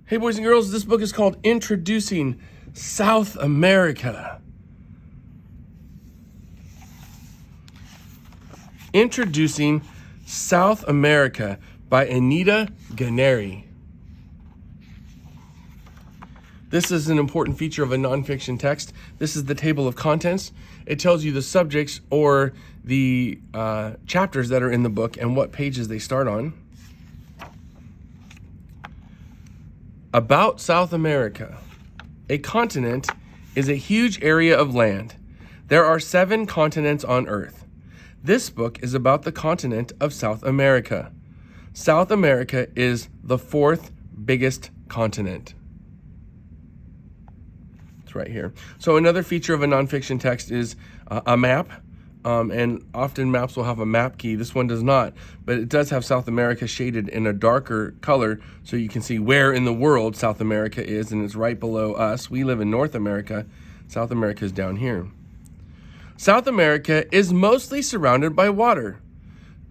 Hey boys and girls, this book is called Introducing South America. Introducing South America by Anita Ganeri. This is an important feature of a nonfiction text. This is the table of contents. It tells you the subjects or the chapters that are in the book and what pages they start on. About South America. A continent is a huge area of land. There are 7 continents on Earth. This book is about the continent of South America. South America is the 4th biggest continent. It's right here. So another feature of a nonfiction text is a map. And often maps will have a map key. This one does not, but it does have South America shaded in a darker color so you can see where in the world South America is, and it's right below us. We live in North America. South America is down here. South America is mostly surrounded by water.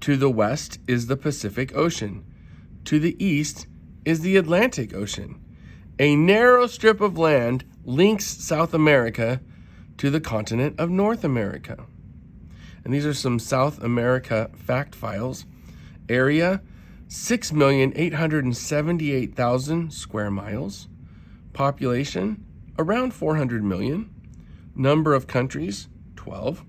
To the west is the Pacific Ocean. To the east is the Atlantic Ocean. A narrow strip of land links South America to the continent of North America. And these are some South America fact files. Area, 6,878,000 square miles. Population, around 400 million. Number of countries, 12.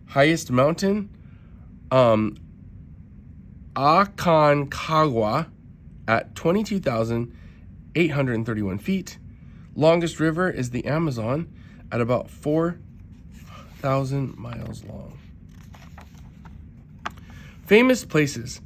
Highest mountain, Aconcagua at 22,831 feet. Longest river is the Amazon at about 4,000 miles long. Famous places.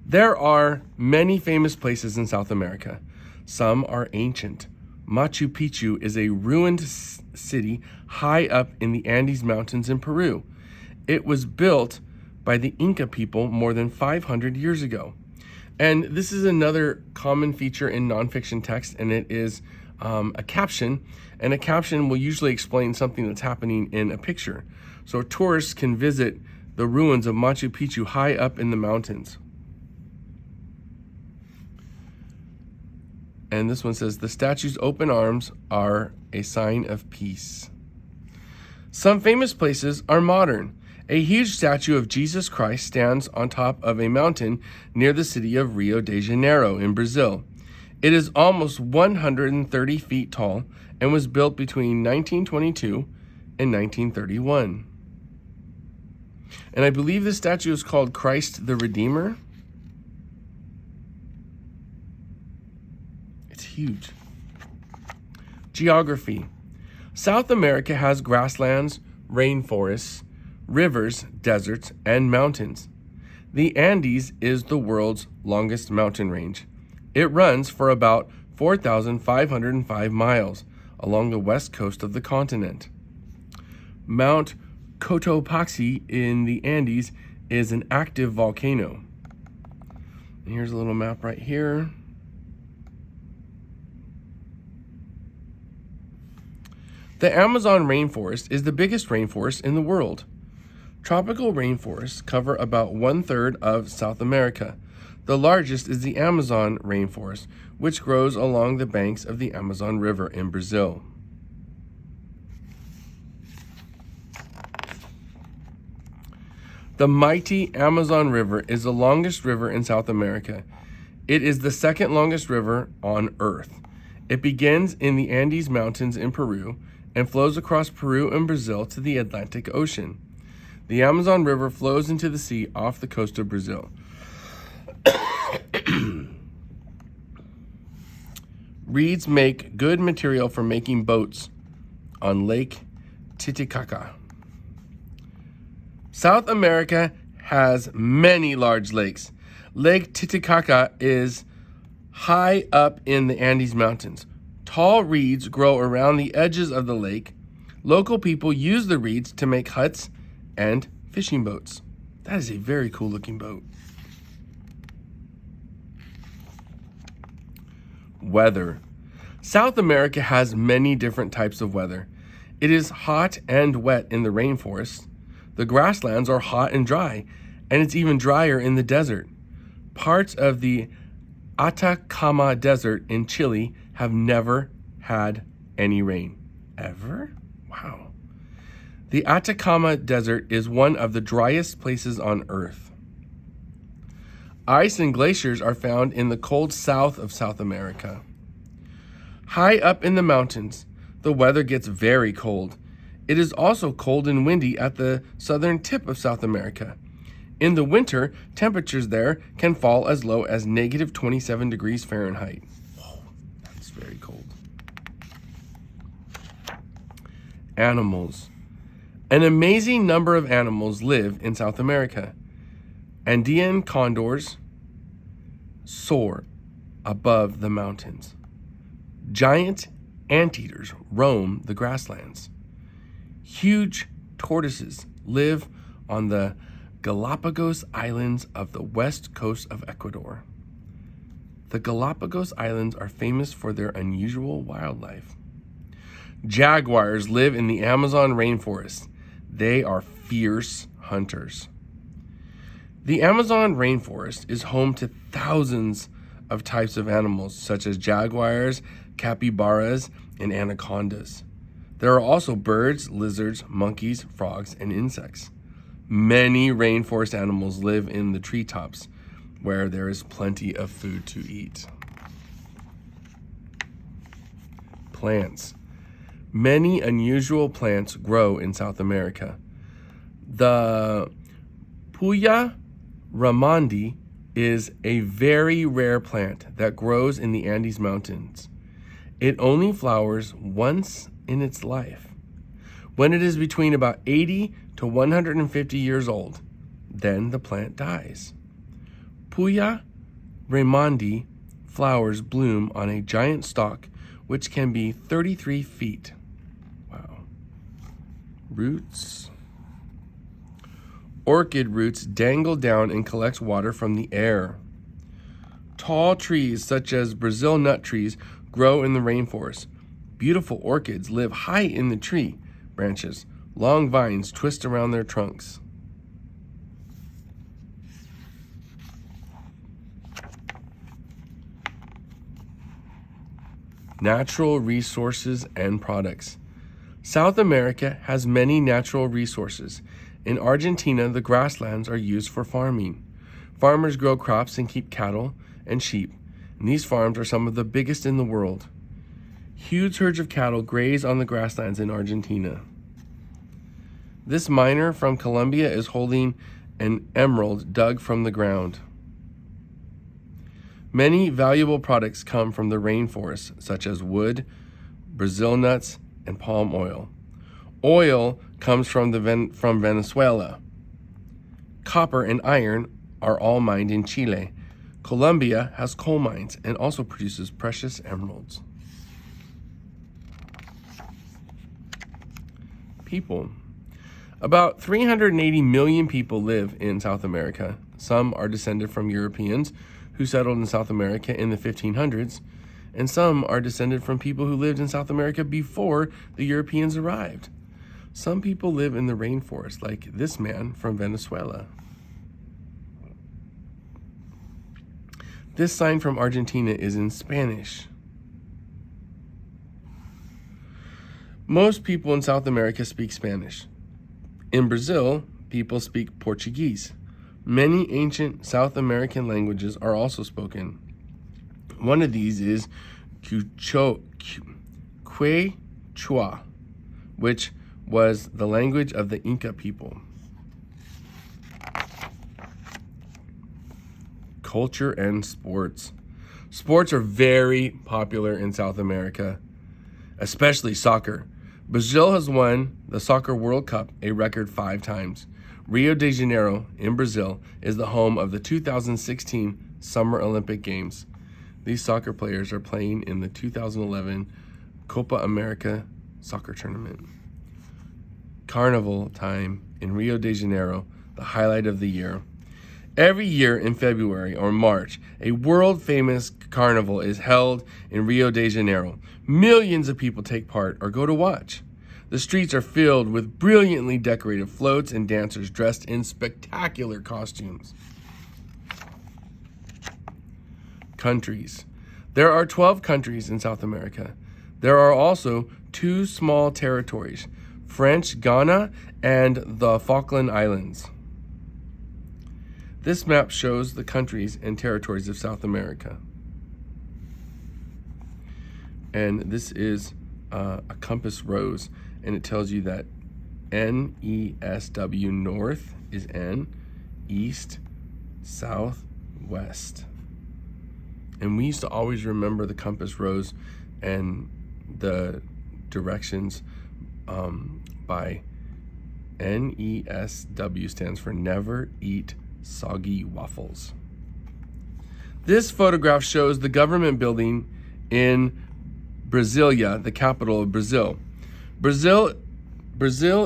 There are many famous places in South America. Some are ancient. Machu Picchu is a ruined city high up in the Andes Mountains in Peru. It was built by the Inca people more than 500 years ago. And this is another common feature in nonfiction text, and it is a caption. And a caption will usually explain something that's happening in a picture. So tourists can visit the ruins of Machu Picchu high up in the mountains. And this one says, the statue's open arms are a sign of peace. Some famous places are modern. A huge statue of Jesus Christ stands on top of a mountain near the city of Rio de Janeiro in Brazil. It is almost 130 feet tall and was built between 1922 and 1931. And I believe this statue is called Christ the Redeemer. It's huge. Geography. South America has grasslands, rainforests, rivers, deserts, and mountains. The Andes is the world's longest mountain range. It runs for about 4,505 miles along the west coast of the continent. Mount Cotopaxi in the Andes is an active volcano. And here's a little map right here. The Amazon rainforest is the biggest rainforest in the world. Tropical rainforests cover about 1/3 of South America. The largest is the Amazon rainforest, which grows along the banks of the Amazon River in Brazil. The mighty Amazon River is the longest river in South America. It is the second longest river on Earth. It begins in the Andes Mountains in Peru and flows across Peru and Brazil to the Atlantic Ocean. The Amazon River flows into the sea off the coast of Brazil. Reeds make good material for making boats on Lake Titicaca. South America has many large lakes. Lake Titicaca is high up in the Andes Mountains. Tall reeds grow around the edges of the lake. Local people use the reeds to make huts and fishing boats. That is a very cool looking boat. Weather. South America has many different types of weather. It is hot and wet in the rainforest. The grasslands are hot and dry, and it's even drier in the desert. Parts of the Atacama Desert in Chile have never had any rain. Ever? Wow. The Atacama Desert is one of the driest places on Earth. Ice and glaciers are found in the cold south of South America. High up in the mountains, the weather gets very cold. It is also cold and windy at the southern tip of South America. In the winter, temperatures there can fall as low as negative 27 degrees Fahrenheit. Whoa, that's very cold. Animals. An amazing number of animals live in South America. Andean condors soar above the mountains. Giant anteaters roam the grasslands. Huge tortoises live on the Galapagos Islands of the west coast of Ecuador. The Galapagos Islands are famous for their unusual wildlife. Jaguars live in the Amazon rainforest. They are fierce hunters. The Amazon rainforest is home to thousands of types of animals, such as jaguars, capybaras, and anacondas. There are also birds, lizards, monkeys, frogs, and insects. Many rainforest animals live in the treetops, where there is plenty of food to eat. Plants. Many unusual plants grow in South America. The Puya ramandi is a very rare plant that grows in the Andes Mountains. It only flowers once in its life, when it is between about 80 to 150 years old. Then the plant dies. Puya ramandi flowers bloom on a giant stalk which can be 33 feet. Wow. Roots. Orchid roots dangle down and collect water from the air. Tall trees such as Brazil nut trees grow in the rainforest. Beautiful orchids live high in the tree branches. Long vines twist around their trunks. Natural resources and products. South America has many natural resources. In Argentina, the grasslands are used for farming. Farmers grow crops and keep cattle and sheep, and these farms are some of the biggest in the world. Huge herds of cattle graze on the grasslands in Argentina. This miner from Colombia is holding an emerald dug from the ground. Many valuable products come from the rainforest, such as wood, Brazil nuts, and palm oil. Oil comes from Venezuela. Copper and iron are all mined in Chile. Colombia has coal mines and also produces precious emeralds. People. About 380 million people live in South America. Some are descended from Europeans who settled in South America in the 1500s, and some are descended from people who lived in South America before the Europeans arrived. Some people live in the rainforest, like this man from Venezuela. This sign from Argentina is in Spanish. Most people in South America speak Spanish. In Brazil, people speak Portuguese. Many ancient South American languages are also spoken. One of these is Quechua, which was the language of the Inca people. Culture and sports. Sports are very popular in South America, especially soccer. Brazil has won the Soccer World Cup a record 5 times. Rio de Janeiro in Brazil is the home of the 2016 Summer Olympic Games. These soccer players are playing in the 2011 Copa America soccer tournament. Carnival time in Rio de Janeiro, the highlight of the year. Every year in February or March, a world-famous carnival is held in Rio de Janeiro. Millions of people take part or go to watch. The streets are filled with brilliantly decorated floats and dancers dressed in spectacular costumes. countries. There are 12 countries in South America. There are also 2 small territories, French Guiana and the Falkland Islands. This map shows the countries and territories of South America. And this is a compass rose, and it tells you that NESW, north is N, east, south, west. And we used to always remember the compass rose and the directions by NESW stands for never eat soggy waffles. This photograph shows the government building in Brasilia, the capital of Brazil. Brazil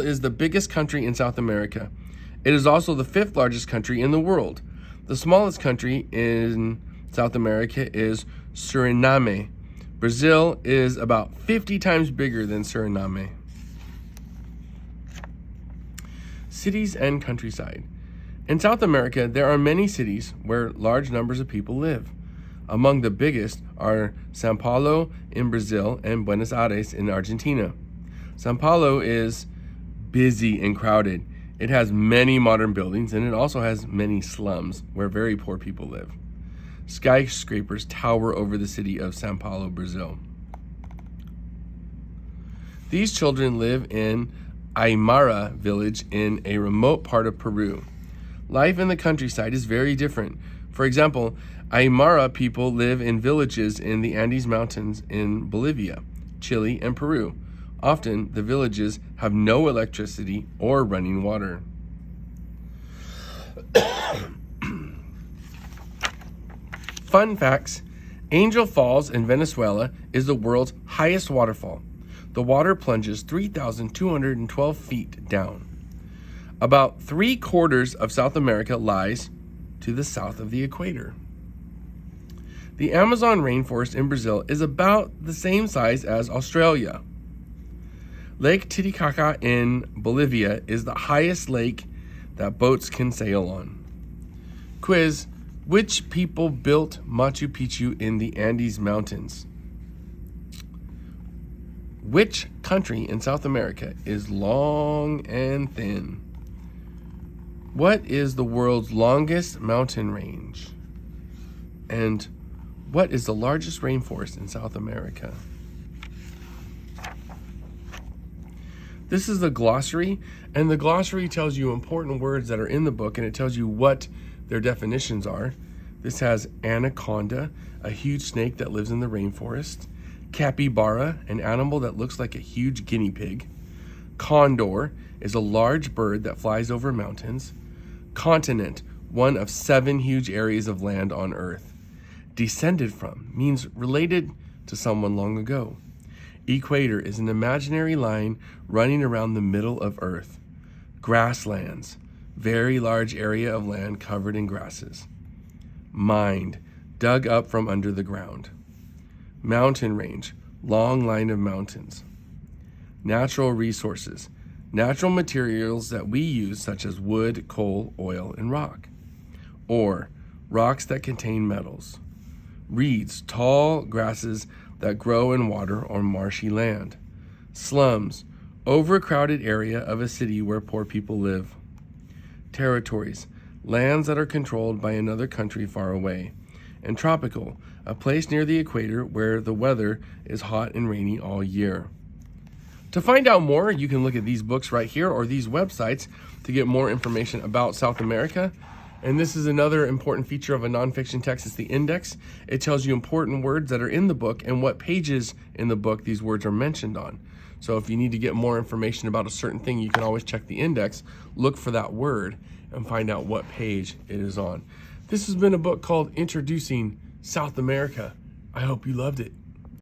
is the biggest country in South America. It is also the 5th largest country in the world. The smallest country in South America is Suriname. Brazil is about 50 times bigger than Suriname. Cities and countryside. In South America, there are many cities where large numbers of people live. Among the biggest are São Paulo in Brazil and Buenos Aires in Argentina. São Paulo is busy and crowded. It has many modern buildings, and it also has many slums where very poor people live. Skyscrapers tower over the city of São Paulo, Brazil. These children live in Aymara village in a remote part of Peru. Life in the countryside is very different. For example, Aymara people live in villages in the Andes Mountains in Bolivia, Chile, and Peru. Often, the villages have no electricity or running water. Fun facts: Angel Falls in Venezuela is the world's highest waterfall. The water plunges 3,212 feet down. About 3/4 of South America lies to the south of the equator. The Amazon rainforest in Brazil is about the same size as Australia. Lake Titicaca in Bolivia is the highest lake that boats can sail on. Quiz: which people built Machu Picchu in the Andes Mountains? Which country in South America is long and thin? What is the world's longest mountain range? And what is the largest rainforest in South America? This is the glossary, and the glossary tells you important words that are in the book, and it tells you what their definitions are. This has anaconda, a huge snake that lives in the rainforest. Capybara, an animal that looks like a huge guinea pig. Condor is a large bird that flies over mountains. Continent, one of 7 huge areas of land on Earth. Descended from means related to someone long ago. Equator is an imaginary line running around the middle of Earth. Grasslands, very large area of land covered in grasses. Mind, dug up from under the ground. Mountain range, long line of mountains. Natural resources, natural materials that we use such as wood, coal, oil, and rock. Ore, rocks that contain metals. Reeds, tall grasses that grow in water or marshy land. Slums, overcrowded area of a city where poor people live. Territories, lands that are controlled by another country far away. And tropical, a place near the equator where the weather is hot and rainy all year. To find out more, you can look at these books right here or these websites to get more information about South America. And this is another important feature of a nonfiction text. It's the index. It tells you important words that are in the book and what pages in the book these words are mentioned on. So if you need to get more information about a certain thing, you can always check the index, look for that word, and find out what page it is on. This has been a book called Introducing South America. I hope you loved it.